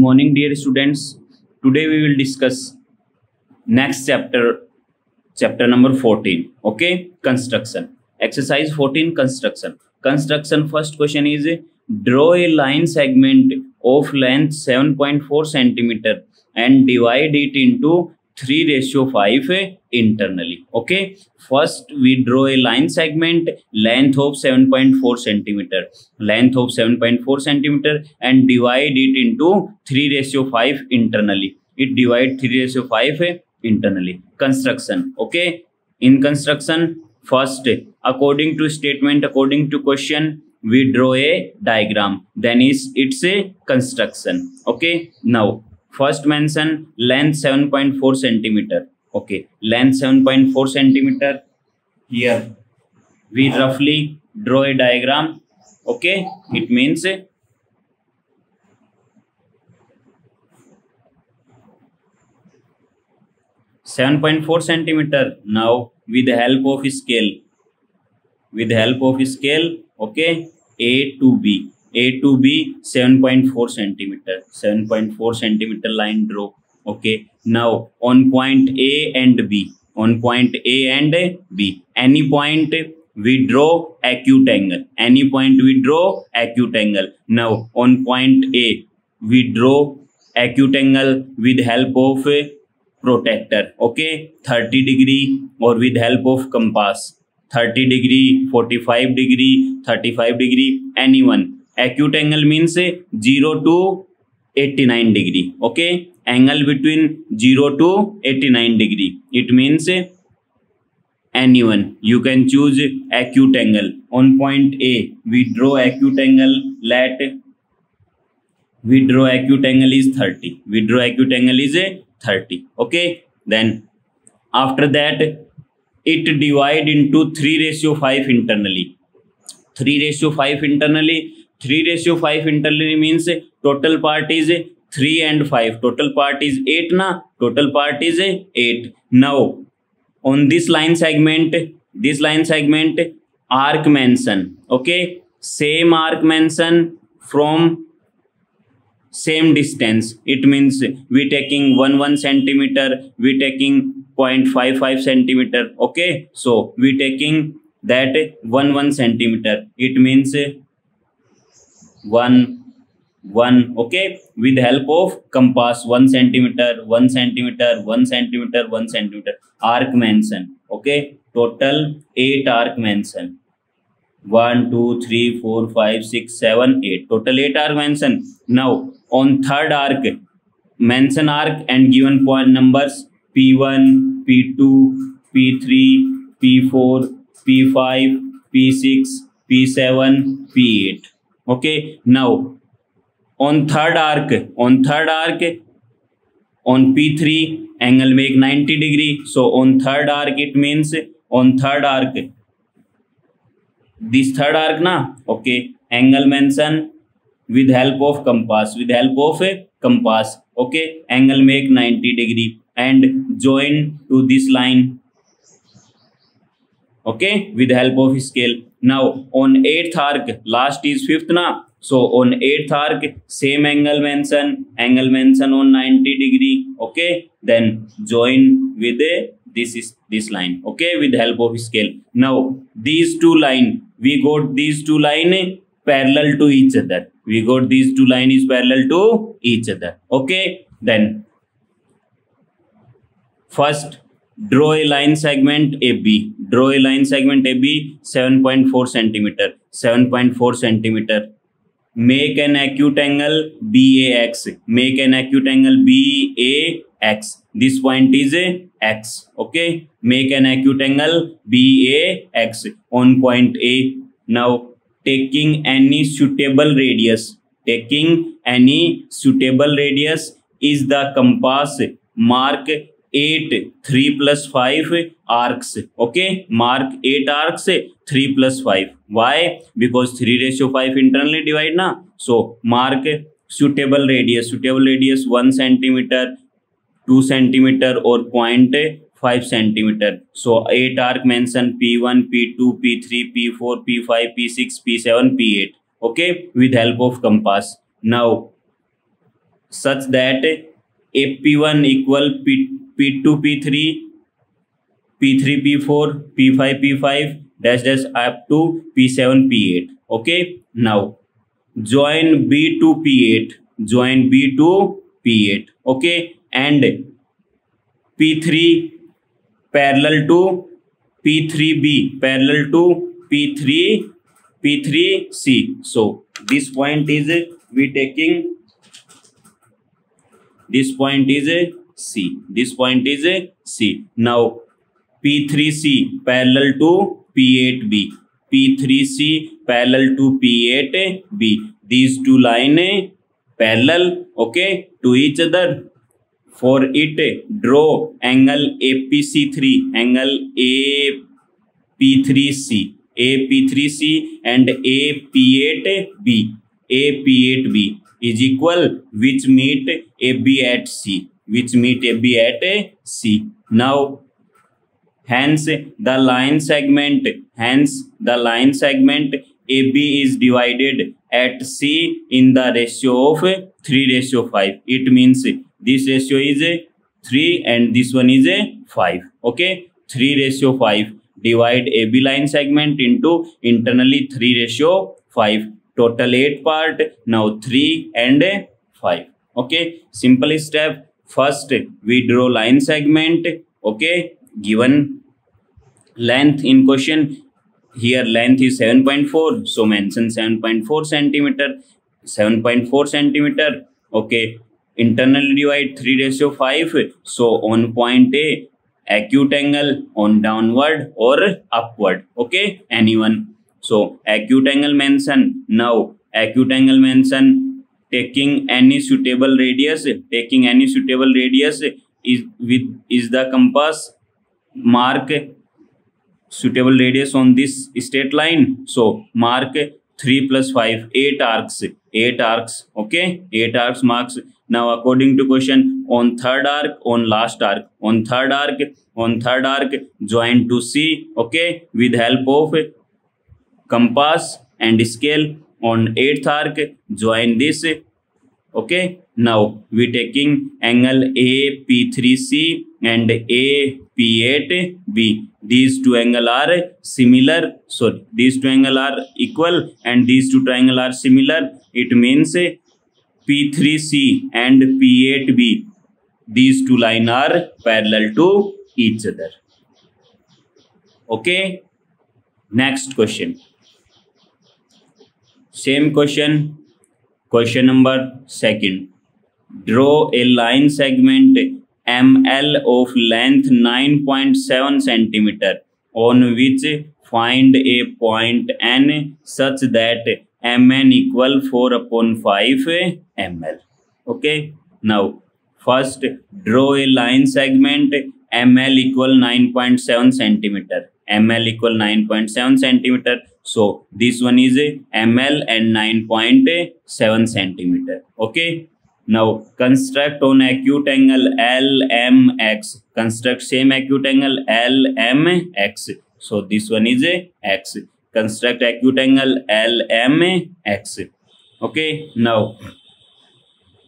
morning, dear students. Today we will discuss next chapter number 14. Okay, construction. Exercise 14, construction. Construction first question is draw a line segment of length 7.4 centimeter and divide it into 3:5 internally. Okay, first we draw a line segment length of 7.4 centimeter, and divide it into 3:5 internally. It divide 3:5 internally. Construction. Okay, in construction, first according to statement, according to question, we draw a diagram, then it's a construction. Okay, now first mention length 7.4 centimeter. Okay, length 7.4 centimeter. Here we roughly draw a diagram. Okay, it means 7.4 centimeter. Now with the help of scale, okay, A to B 7.4 centimeter, line draw. Okay, now on point A and B, any point we draw acute angle, now on point A we draw acute angle with help of a protractor. Okay, 30 degree, or with help of compass, 30 degree, 45 degree, 35 degree, anyone. Acute angle means 0 to 89 degree. Okay, angle between 0 to 89 degree. It means anyone. You can choose acute angle. On point A, we draw acute angle. We draw acute angle is 30. Okay, then after that it divide into 3:5 internally. 3:5 internally means total part is 3 and 5. Total part is 8 na. Total part is 8. Now on this line segment, arc mention. Okay, same arc mention from same distance. It means we taking 1 centimeter, we taking 0.55 centimeter. Okay, so we taking that 1 centimeter. It means 1. Okay, with help of compass 1 centimeter, arc mention. Okay, total 8 arc mention. 1, 2, 3, 4, 5, 6, 7, 8. Total 8 arc mention. Now on third arc, mention arc and given point numbers P1, P2, P3, P4, P5, P6, P7, P8. Okay, now on third arc, on P3 angle make 90 degree. So on third arc, it means on third arc, this third arc na. Okay, angle mention with help of compass, okay, angle make 90 degree and join to this line. Okay, with help of scale. Now on 8th arc, last is 5th na. So on 8th arc, same angle mention on 90 degree. Okay, then join with this line. Okay, with help of scale. Now these two line, we got these two line parallel to each other. Okay, then first draw a line segment AB. 7.4 centimeter. Make an acute angle BAX. This point is X. Okay, make an acute angle BAX on point A. Now taking any suitable radius, is the compass, mark 8 3 plus 5 arcs. Okay, mark 8 arcs 3 plus 5. Why? Because 3:5 internally divide na. So mark suitable radius 1 centimeter, 2 centimeter, or 0.5 centimeter. So 8 arc mention P1, P2, P3, P4, P5, P6, P7, P8. Okay, with help of compass. Now such that AP1 equal P2 P3 P3 P4 P5 P5 dash dash up to P7 P8. Okay, now join B to P8, join B to P8. Okay, and P3 parallel to P3B parallel to P3C. So this point is we taking, this point is a C, this point is a C. Now P3C parallel to P8B, P3C parallel to P8B. These two lines parallel, okay, to each other. For it, draw angle APC3, angle AP3C, AP3C and AP8B, AP8B is equal, which meet AB at C, which meet AB at C. Now hence the line segment AB is divided at C in the ratio of 3:5. It means this ratio is 3 and this one is 5. Okay, 3:5. Divide AB line segment into internally 3:5. Total 8 part. Now 3 and 5. Okay, simple step. First we draw line segment. Okay, given length in question, here length is 7.4, so mention 7.4 centimeter, 7.4 centimeter. Okay, internally divide 3:5. So on point A, acute angle on downward or upward. Okay, anyone. So acute angle mention. Now acute angle mention, taking any suitable radius, taking any suitable radius is the compass. Mark suitable radius on this straight line. So mark 3 plus 5, 8 arcs, 8 arcs. Okay, 8 arcs marks. Now according to question, on third arc, on last arc, on third arc, join to C. Okay, with help of compass and scale. On 8th arc, join this. Okay, now we taking angle AP3C and AP8B. These two angles are similar. Sorry, these two angles are equal and these two triangles are similar. It means P3C and P8B. These two lines are parallel to each other. Okay, next question. Same question. Question number 2. Draw a line segment ML of length 9.7 centimeter on which find a point N such that Mn equal 4/5 ml. Okay. Now first draw a line segment ML equal 9.7 centimeter. ML equal 9.7 centimeter. So this one is ML and 9.7 centimeter. Okay. Now construct on acute angle LMX. Construct same acute angle LMX. So this one is X. Construct acute angle LMX. Okay. Now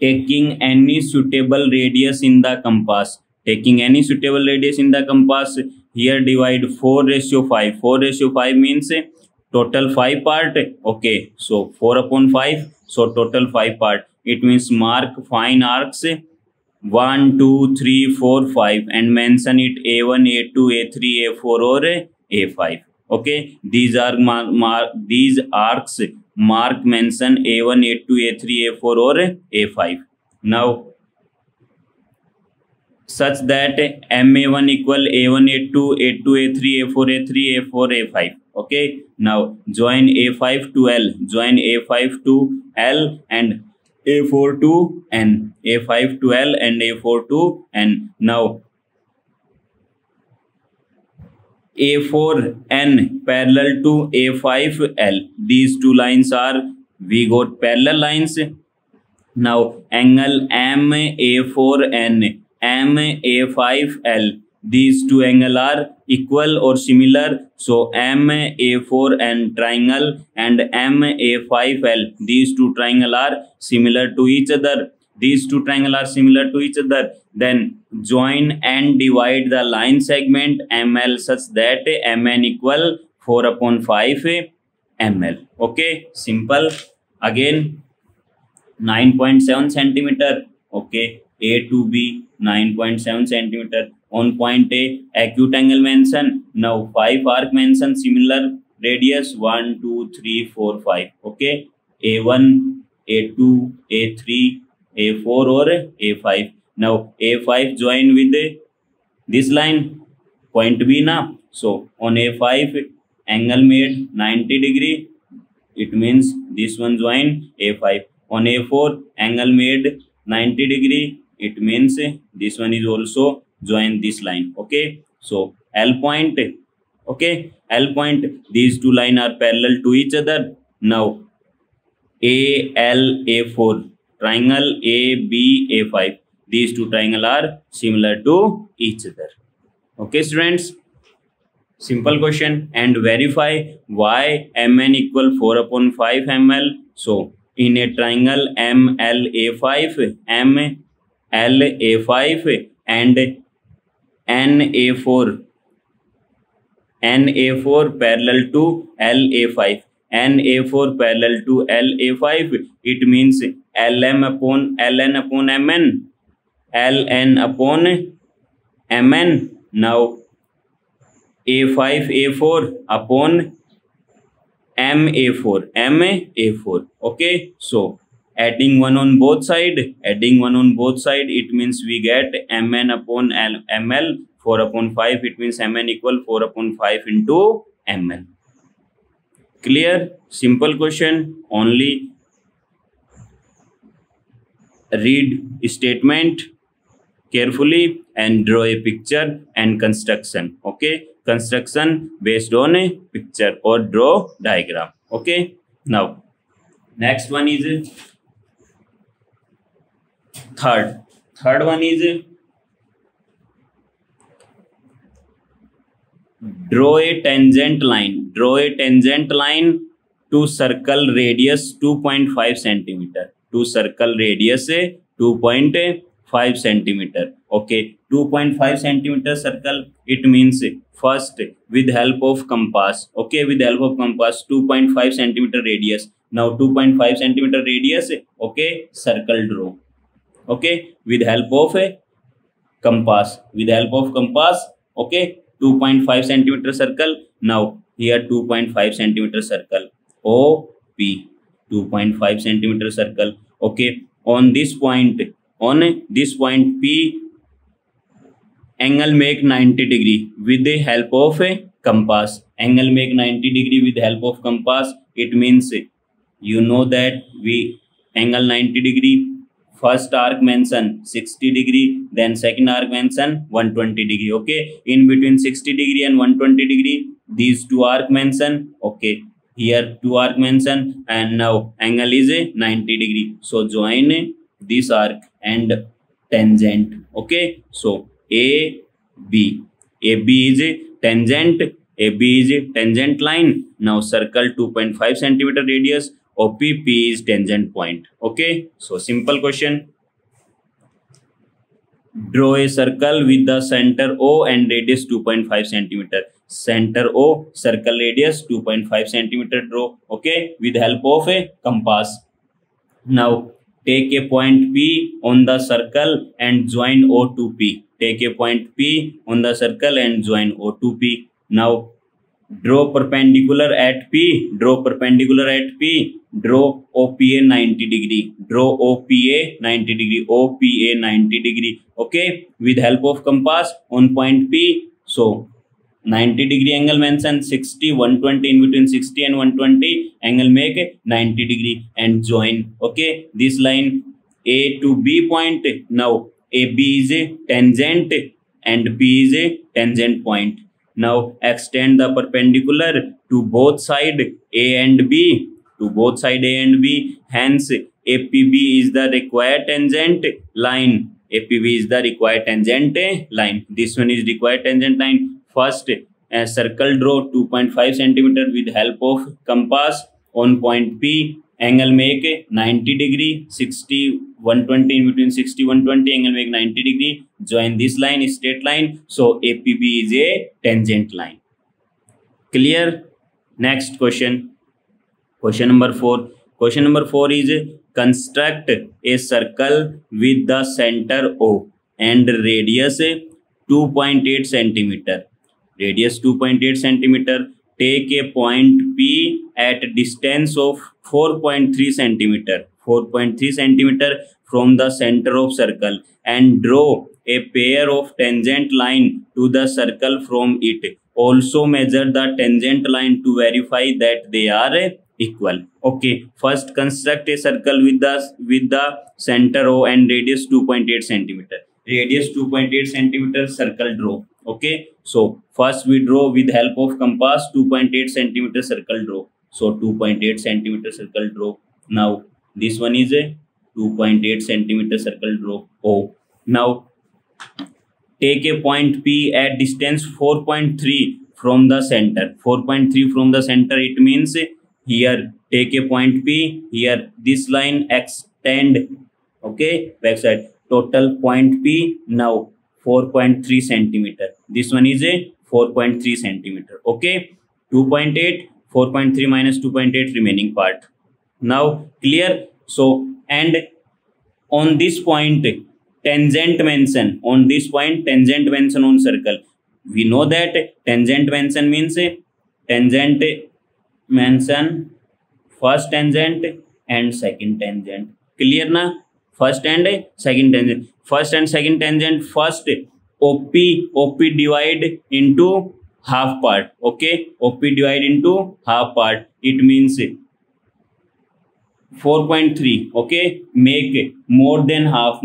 taking any suitable radius in the compass. Taking any suitable radius in the compass. Here divide 4:5. 4:5 means total 5 part. Okay, so 4/5. So total 5 part. It means mark fine arcs 1, 2, 3, 4, 5 and mention it A1, A2, A3, A4 or A5. Okay, these are these arcs mark mention A1, A2, A3, A4 or A5. Now such that MA1 equal A1, A2, A2, A3, A4, A3, A4, A5. Okay, now join A5 to L, join A5 to L and A4 to N, A5 to L and A4 to N. Now A4N parallel to A5L. These two lines are, we got parallel lines. Now angle MA4N, MA5L. These two angles are equal or similar. So MA4N triangle and MA5L. These two triangles are similar to each other. these two triangles are similar to each other, then join and divide the line segment ML such that MN equal 4/5 ml. Okay, simple. Again, 9.7 centimeter. Okay, A to B, 9.7 centimeter. On point A, acute angle mention. Now 5 arc mention, similar radius 1, 2, 3, 4, 5. Okay, A1, A2, A3, A4 or A5. Now A5 join with this line, point B na. So on A5, angle made 90°. It means this one join A5. On A4, angle made 90°. It means this one is also join this line. Okay, so L point. Okay, L point. These two lines are parallel to each other. Now AL A4, triangle AB A5. These two triangles are similar to each other. Okay, students. Simple question. And verify why Mn equal 4/5 ml. So in a triangle MLA5, MLA5 and NA4 parallel to LA5, NA4 parallel to LA5, it means LN upon Mn, Ln upon Mn. Now A5 A4 upon MA4. Okay, so adding one on both side, it means we get Mn upon Ml 4/5. It means Mn equal 4/5 into Ml. Clear? Simple question. Only read statement carefully and draw a picture and construction. Okay, construction based on a picture or draw diagram. Okay, now next one is third one is draw a tangent line to circle radius 2.5 centimeter, to circle radius 2.5 centimeter. Okay, 2.5 centimeter circle. It means first with help of compass. Okay, with help of compass, 2.5 centimeter radius. Now 2.5 centimeter radius. Okay, circle draw. Okay, with help of a compass. Okay, 2.5 centimeter circle. Now here 2.5 centimeter circle. OP, 2.5 centimeter circle. Okay, on this point P, angle make 90° with the help of a compass. Angle make 90° with the help of compass. It means you know that we angle 90°. First arc mention 60°, then second arc mention 120°. Okay, in between 60° and 120°, these two arc mention. Okay, here two arc mention, and now angle is 90°. So join this arc and tangent. Okay, so AB is tangent line. Now circle 2.5 centimeter radius. OPP is tangent point. Okay, so simple question. Draw a circle with the center O and radius 2.5 centimeter. Center O, circle radius 2.5 centimeter. Draw. Okay, with help of a compass. Now take a point P on the circle and join O to P. Take a point P on the circle and join O to P. Now draw perpendicular at P. Draw OPA 90°. Draw OPA 90°. Okay, with help of compass on point P. So 90° angle mention, 60, 120, in between 60 and 120 angle make 90° and join. Okay, this line A to B point. Now AB is a tangent and P is a tangent point. Now extend the perpendicular to both side A and B. Hence APB is the required tangent line. This one is required tangent line. First, circle draw 2.5 centimeter with help of compass on point P angle make 90 degree, 60 120, in between 60 120 angle make 90 degree, join this line is straight line, so APB is a tangent line. Clear? Next question, question number 4. Question number 4 is construct a circle with the center O and radius 2.8 centimeter. Radius 2.8 centimeter. Take a point P at distance of 4.3 centimeter. 4.3 centimeter from the center of circle and draw a pair of tangent line to the circle from it. Also measure the tangent line to verify that they are equal. Okay, first construct a circle with the center O and radius 2.8 centimeter. Radius 2.8 centimeter, circle draw. Okay, so first we draw with help of compass 2.8 centimeter circle draw. So 2.8 centimeter circle draw. Now this one is a 2.8 centimeter circle draw O. Now take a point P at distance 4.3 from the center. 4.3 from the center, it means here take a point P, here this line extend, okay, backside, total point P now 4.3 centimeter. This one is a 4.3 centimeter. Okay, 2.8, 4.3 minus 2.8 remaining part. Now clear? So and on this point tangent mention, on this point tangent mention on circle. We know that tangent mention means tangent mention first tangent and second tangent. Clear na? First and second tangent. First and second tangent. First OP divide into half part. Okay, OP divide into half part. It means 4.3. okay, make more than half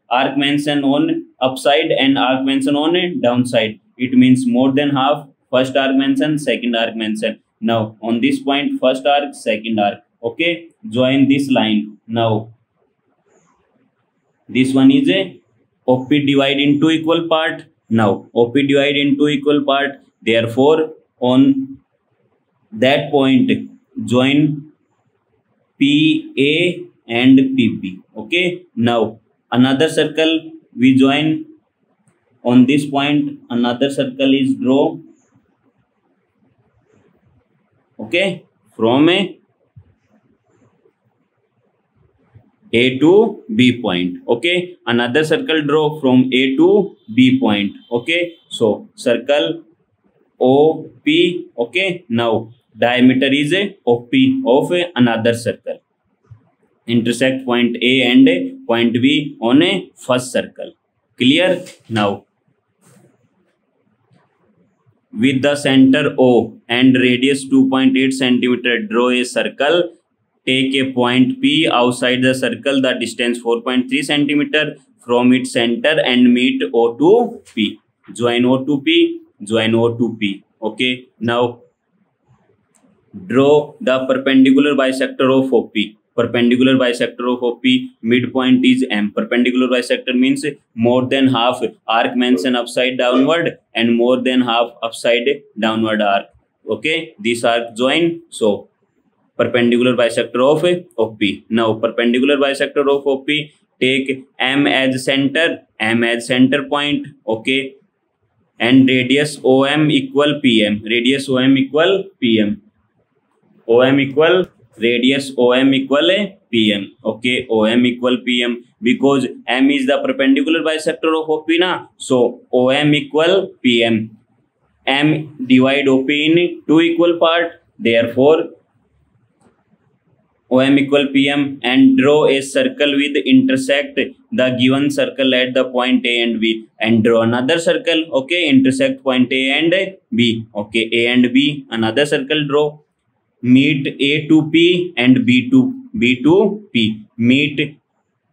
arc mention on upside and arc mention on downside. It means more than half, first arc mention, second arc mention. Now on this point first arc, second arc. Okay, join this line. Now this one is a OP divide into equal part. Now OP divide into equal part, therefore on that point join PA and PB. Okay, now another circle we join on this point, another circle is draw. Okay, from A to B point. Okay, another circle draw from A to B point. Okay, so circle OP. Okay, now diameter is OP of another circle. Intersect point A and point B on a first circle. Clear? Now with the center O and radius 2.8 centimeter draw a circle. Take a point P outside the circle, the distance 4.3 centimeter from its center and meet O to P. Join O to P, join O to P. Okay, now draw the perpendicular bisector of OP. Perpendicular bisector of OP, midpoint is M. Perpendicular bisector means more than half arc mention upside downward and more than half upside downward arc. Okay, this arc join. So perpendicular bisector of OP. Now perpendicular bisector of OP, take M as center point. Okay, and radius OM equal PM. Radius OM equal PM. OM equal radius OM equal PM. Okay, OM equal PM because M is the perpendicular bisector of OP na. So OM equal PM. M divide OP in two equal part. Therefore OM equal PM, and draw a circle with intersect the given circle at the point A and B, and draw another circle. Okay, intersect point A and B. Okay, A and B, another circle draw. Meet A to P and B to P. Meet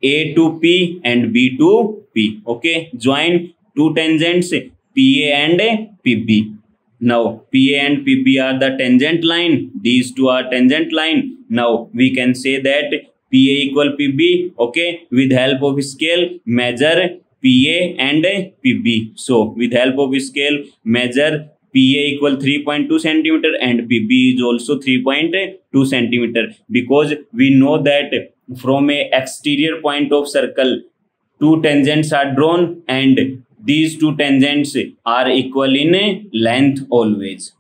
A to P and B to P. Okay, join two tangents PA and PB. Now PA and PB are the tangent line. These two are tangent line. Now we can say that PA equal PB. Okay, with help of scale measure PA and PB. So with help of scale measure PA equal 3.2 centimeter and PB is also 3.2 centimeter, because we know that from a exterior point of circle two tangents are drawn and these two tangents are equal in length always.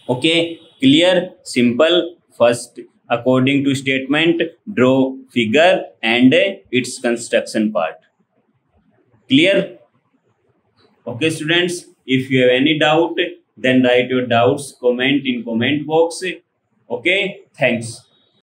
Okay, clear, simple. First, according to statement, draw figure and its construction part. Clear? Okay students, if you have any doubt, then write your doubts, comment in comment box. Okay, thanks.